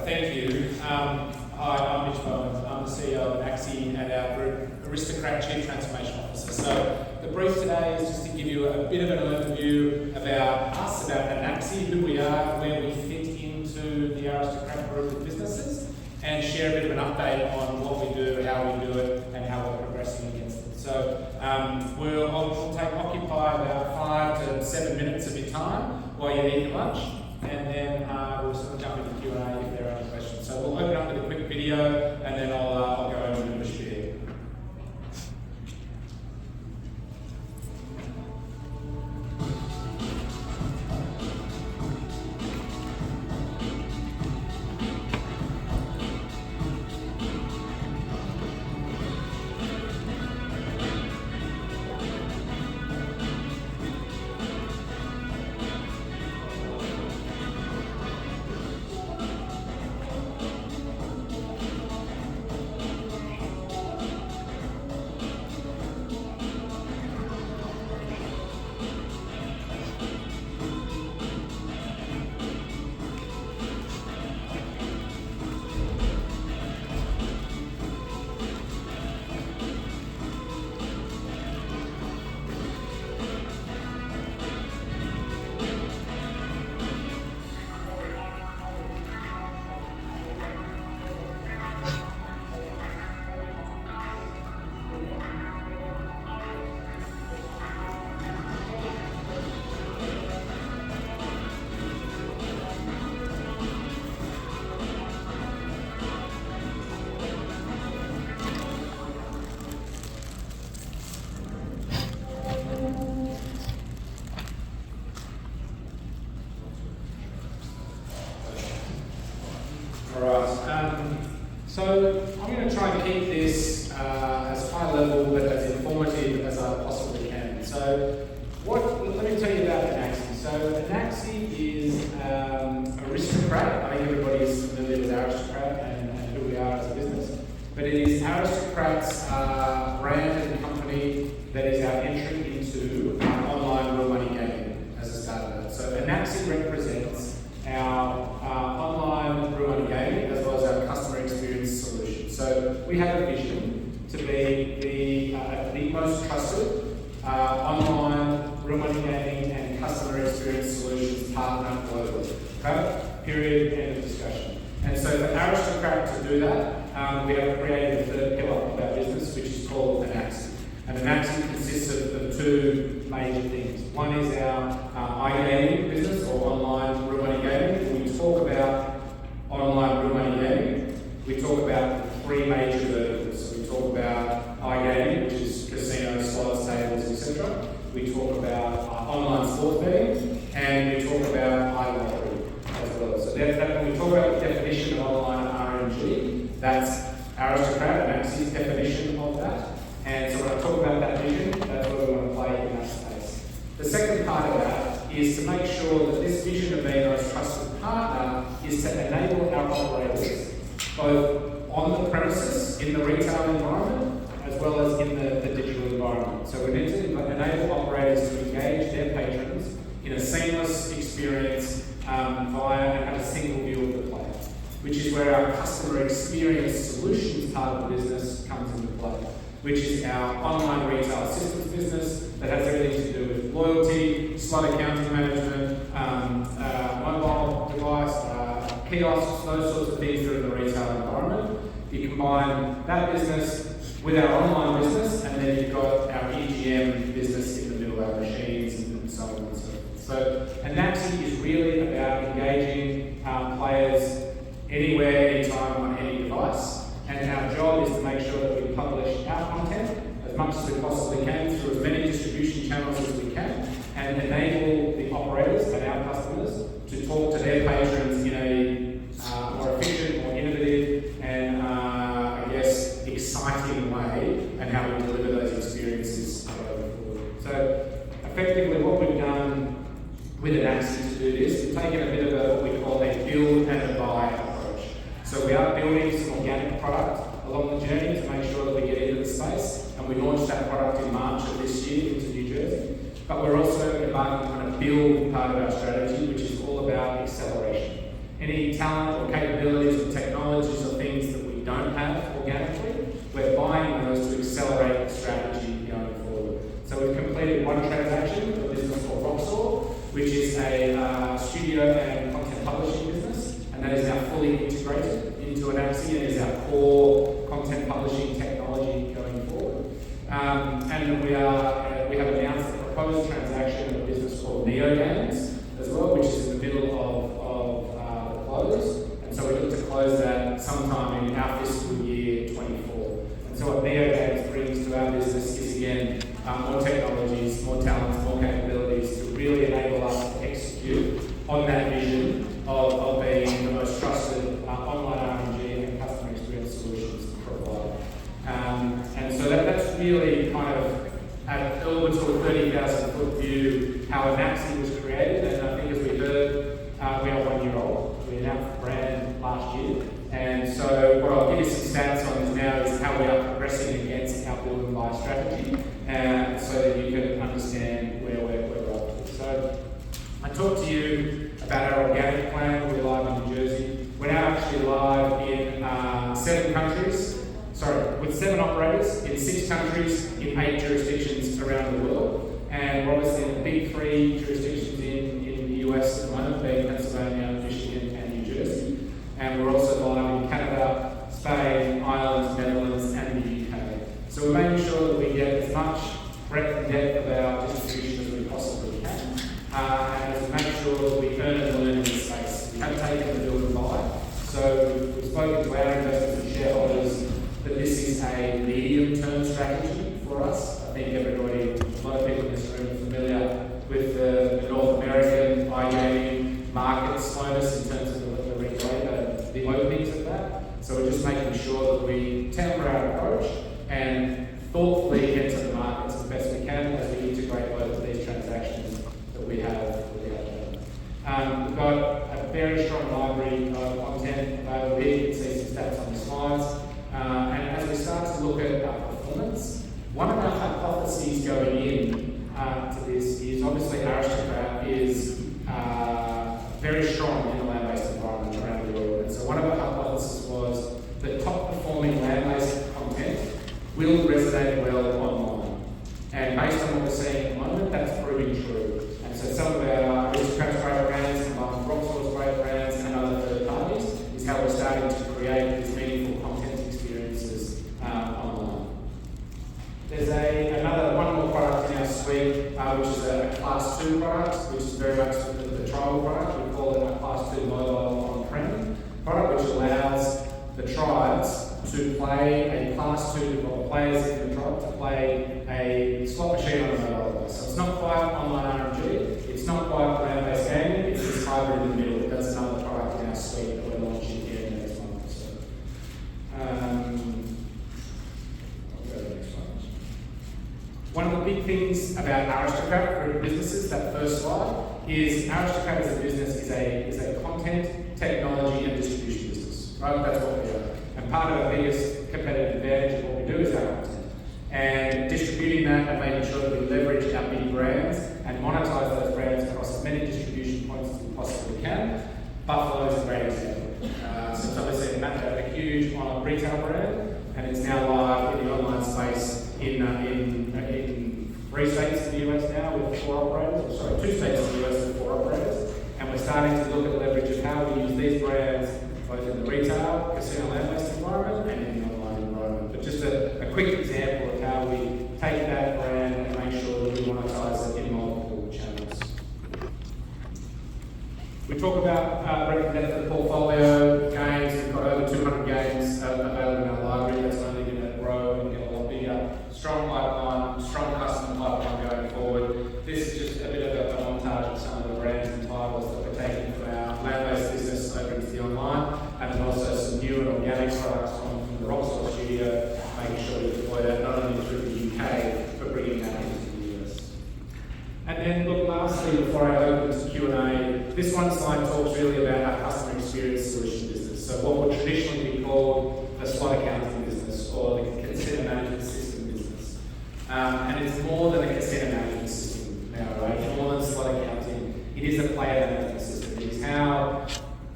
Thank you. Hi, I'm Mitch Bowen. I'm the CEO of Anaxi and our group Aristocrat Chief Transformation Officer. So the brief today is just to give you a bit of an overview about us, about Anaxi, who we are, where we fit into the Aristocrat group of businesses, and share a bit of an update on what we do, how we do it, and how we're progressing against it. So we'll occupy about 5 to 7 minutes of your time while you eat your lunch, and then we'll sort of jump into Q&A if there are any questions. So we'll open up with a quick video, and then I'll go over to the spiel. So I'm going to try and keep this as high level but as informative as I possibly can. So let me tell you about Anaxi. So Anaxi is Aristocrat. I think everybody's familiar with Aristocrat and who we are as a business. But it is Aristocrat's brand and company that is our entry into online real money gaming as a startup. So Anaxi represents our online real money gaming as well as our customer experience solution. So we have a vision to be the most trusted online real money gaming and customer experience solutions partner globally. Okay? Period. End of discussion. And so for Aristocrat to do that, we have created the third pillar of our business, which is called Anaxi. And Anaxi consists of two major things. One is our iGaming business, or online real money gaming. When we talk about online real money gaming, we talk about three major verticals. So we talk about iGaming, which is casinos, slots, tables, etc. We talk about online sports betting, and we talk about iLottery as well. So when we talk about the definition of online RMG, that's Aristocrat and Anaxi's definition of that. And so when I talk about that vision, that's where we want to play in that space. The second part of that is to make sure that this vision of being a trusted partner is to enable our operators, both on the premises, in the retail environment, as well as in the digital environment. So we need to enable operators to engage their patrons in a seamless experience via and have a single view of the player, which is where our customer experience solutions part of the business comes into play, which is our online retail systems business that has everything to do with loyalty, slot accounting management, mobile device, kiosks, those sorts of things that are in the retail environment. You combine that business with our online business, and then you've got our EGM business in the middle, our machines and so on and so forth. So Anaxi is really about engaging players anywhere, anytime, on any device. And our job is to make sure that we publish our content as much as we possibly can through as many distribution channels as we can, and enable the operators and our customers to talk to their patrons in a more efficient, more innovative, and I guess exciting way, and how we deliver those experiences going forward. So effectively what we've done with Anaxi to do this, we've taken a bit of what we call a build and a buy approach. So we are building some organic product along the journey to make sure that we get into the space, and we launched that product in March of this year into New Jersey. But we're also embarking on a build part of our strategy, which is all about acceleration. Any talent or capabilities integrated into Anaxi and is our core content publishing technology going forward. And we have announced a proposed transaction of a business called Neo Games as well, which is in the middle of the close. And so we look to close that sometime in our fiscal year 24. And so what Neo Games brings to our business is, again, more technologies, more talents, more capabilities to really enable us to execute on that vision of being the most trusted online R&D and customer experience solutions provider. And so that's really kind of at orbital 30,000 foot view how Anaxi was created. And I think as we heard, we are 1 year old. We announced the brand last year. And so what I'll give you some stats on this now is how we are progressing against our build and buy strategy, so that you can understand where we're up to. So I talked to you about our organic plan. We're live in New Jersey. We're now actually live in 7 countries. With 7 operators in 6 countries in 8 jurisdictions around the world. And we're obviously in the big 3 jurisdictions in the US at the moment, being Pennsylvania, Michigan, and New Jersey. And we're also live in Canada, Spain, Ireland, Netherlands, and the UK. So we're making sure that we get as much breadth and depth of our distribution as we possibly can. And as we make sure that we earn and learn in this space. We have taken the build and buy. So we've spoken to our investors and shareholders that this is a medium-term strategy for us. I think everybody, a lot of people in this room are familiar with the North American iGaming market slowness in terms of the regulator, the openings of that. So we're just making sure that we temper our approach and thoughtfully enter the markets as best we can as we integrate both of these transactions that we have done. We've got a very strong library of content available here. You can see some stats on the slides. And as we start to look at our performance, one of our hypotheses going in to this is obviously Aristocrat is very strong in the land-based environment around the world. And so one of our hypotheses was that top performing land-based content will resonate well online. And based on what we're seeing at the moment, that's proving true. And so some of our Aristocrat's great brands, combined with Roxor's great brands and other third parties, is how we're starting to create these meaningful content experiences online. There's one more product in our suite, which is a Class 2 product, which is very much the trial product. We call it a Class 2 mobile on-prem product, which allows the tribes to play a Class 2, or players in the tribe to play a slot machine on a mobile device. So it's not quite online RMG, it's not quite land-based gaming, it's this hybrid in the middle. That's another product in our suite that we're launching here in the next month or so. One of the big things about Aristocrat for businesses, that first slide, is Aristocrat as a business is a content, technology, and distribution business. Right? That's what we are. And part of our biggest competitive advantage of what we do is our content. And distributing that and making sure that we leverage our big brands and monetize those brands across as many distribution points as we possibly can. Buffalo is a great example. So it's obviously a huge retail brand, and it's now live in the online space in 3 states in the US now with 2 states in the US with 4 operators. And we're starting to look at leverage of how we use these brands both in the retail, casino land-based environment and in the online environment. But just a quick example of how we take that brand and make sure that we monetize it in multiple channels. We talk about breadth and depth of the portfolio games. We've got over 200 games available in our library. That's only going to grow and get a lot bigger. Strong pipeline, strong customer pipeline going forward. This is just a bit of a montage of some of the brands and titles that we're taking from our land-based business over into the online, and then also some new and organic products from the Roxor studio, making sure we deploy that not only through the UK, but bringing that into the US. And then, look, lastly, before I open to Q&A, this one slide talks really about our customer experience solution business. So what would traditionally be called a slot accounting business or the casino management system business. And it's more than a casino management system now, right? It's more than slot accounting. It is a player management system. It is how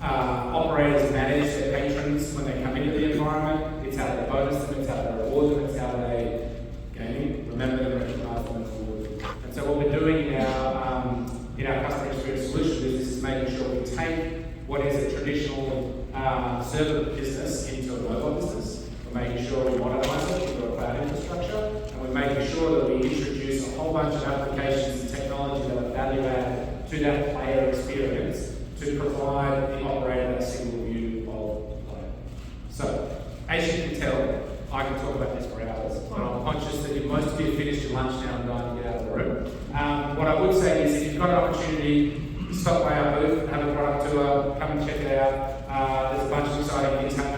operators manage their patrons when they come into the environment. It's how they bonus them, it's how they reward them, it's how they remember them, recognize them, and reward them. And so what we're doing in our customer experience solution business is making sure we take what is a traditional server business into a mobile business. We're making sure we modernize it into a cloud infrastructure, and we're making sure that we introduce a whole bunch of applications and technology that are value add to that player experience to provide the operator a single view of play. So, as you can tell, I can talk about this for hours, but I'm conscious that most of you have finished your lunch now and dying to get out of the room. What I would say is, if you've got an opportunity, stop by our booth, have a product tour, come and check it out. There's a bunch of exciting things happening